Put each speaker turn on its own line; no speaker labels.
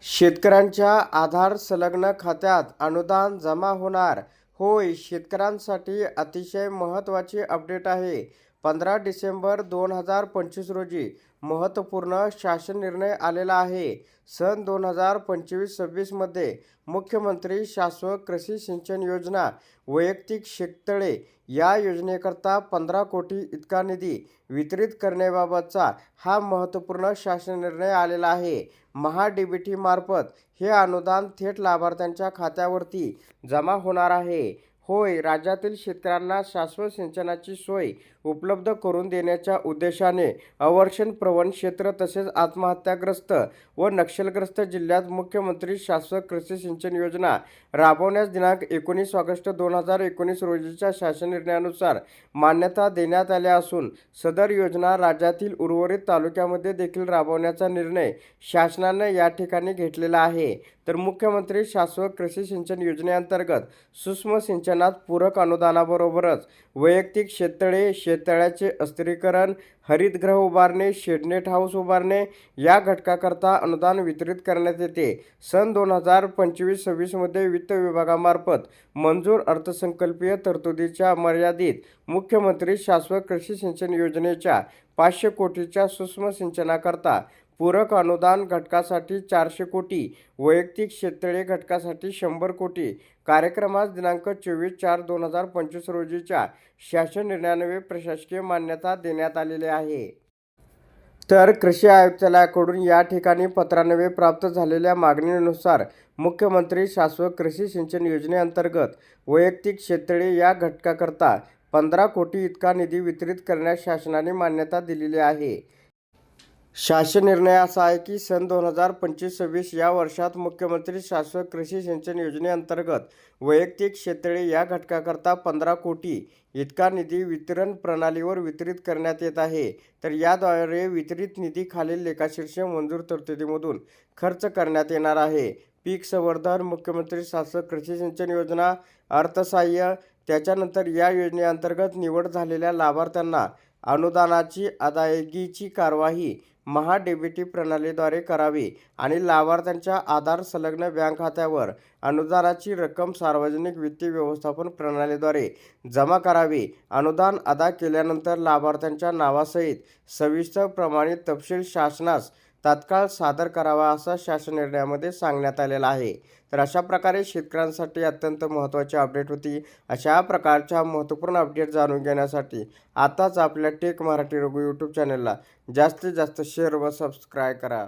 शेतकऱ्यांच्या आधार संलग्न खात्यात अनुदान जमा होणार. होय, शेतकऱ्यांसाठी अतिशय महत्त्वाची अपडेट आहे. 15 डिसेंबर 2025 रोजी महत्त्वपूर्ण शासन निर्णय आलेला आहे. सन 2025-26 मध्ये मुख्यमंत्री शाश्वत कृषी सिंचन योजना वैयक्तिक शेततळे या योजनेकरता 15 कोटी इतका निधी वितरित करण्याबाबतचा हा महत्त्वपूर्ण शासन निर्णय आलेला आहे. महा-डी-बी-टी मार्फत हे अनुदान थेट लाभार्थ्यांच्या खात्यावरती जमा होणार आहे. होय, राज्यातील शेतकऱ्यांना शाश्वत सिंचनाची सोय उपलब्ध करून देण्याच्या उद्देशाने अवर्षण प्रवण क्षेत्र तसेच आत्महत्याग्रस्त व नक्षलग्रस्त जिल्ह्यात मुख्यमंत्री शाश्वत कृषी सिंचन योजना राबवण्यास दिनांक 19 ऑगस्ट 2019 रोजीच्या शासन निर्णयानुसार मान्यता देण्यात आल्या असून सदर योजना राज्यातील उर्वरित तालुक्यामध्ये देखील राबवण्याचा निर्णय शासनाने या ठिकाणी घेतलेला आहे. तर मुख्यमंत्री शाश्वत कृषी सिंचन योजनेअंतर्गत सूक्ष्म सिंचनात पूरक अनुदानाबरोबरच वैयक्तिक शेततळे, शेततळ्याचे अस्थिरीकरण, हरितगृह उभारणे, शेडनेट हाऊस उभारणे या घटकाकरता अनुदान वितरित करण्यात येते. सन 2025-26 मध्ये वित्त विभागामार्फत मंजूर अर्थसंकल्पीय तरतुदीच्या मर्यादित मुख्यमंत्री शाश्वत कृषी सिंचन योजनेच्या 500 कोटीच्या सूक्ष्म सिंचनाकरता पूरक अनुदान घटकासाठी 400 कोटी, वैयक्तिक शेततळे घटकासाठी 100 कोटी कार्यक्रमास दिनांक 24/4/2025 रोजीच्या शासन निर्णयान्वये प्रशासकीय मान्यता देण्यात आलेली आहे. तर कृषी आयुक्तालयाकडून या ठिकाणी पत्रान्वये प्राप्त झालेल्या मागणीनुसार मुख्यमंत्री शाश्वत कृषी सिंचन योजनेअंतर्गत वैयक्तिक शेततळे या घटकाकरता 15 कोटी इतका निधी वितरित करण्यास शासनाने मान्यता दिलेली आहे. शासन निर्णय असा आहे की सन 2025-26 या वर्षात मुख्यमंत्री शाश्वत कृषी सिंचन योजनेअंतर्गत वैयक्तिक शेततळे या घटकाकरता 15 कोटी इतका निधी वितरण प्रणालीवर वितरित करण्यात येत आहे. तर याद्वारे वितरित निधी खालील लेखाशीर्ष मंजूर तरतुदीमधून खर्च करण्यात येणार आहे. पीक संवर्धन, मुख्यमंत्री शाश्वत कृषी सिंचन योजना, अर्थसहाय्य. त्याच्यानंतर या योजनेअंतर्गत निवड झालेल्या लाभार्थ्यांना अनुदानाची अदायगीची कार्यवाही महा-डी-बी-टी प्रणालीद्वारे करावी आणि लाभार्थ्यांच्या आधार संलग्न बँक खात्यावर अनुदानाची रक्कम सार्वजनिक वित्तीय व्यवस्थापन प्रणालीद्वारे जमा करावी. अनुदान अदा केल्यानंतर लाभार्थ्यांच्या नावासहित सविस्तर प्रमाणित तपशील शासनास तात्काळ सादर करावा असं शासन निर्णयामध्ये सांगण्यात आलेलं आहे. तर अशा प्रकारे शेतकऱ्यांसाठी अत्यंत महत्त्वाची अपडेट होती. अशा प्रकारच्या महत्त्वपूर्ण अपडेट जाणून घेण्यासाठी आताच आपल्या टेक मराठी रघु यूट्यूब चॅनलला जास्तीत जास्त शेअर व सबस्क्राईब करा.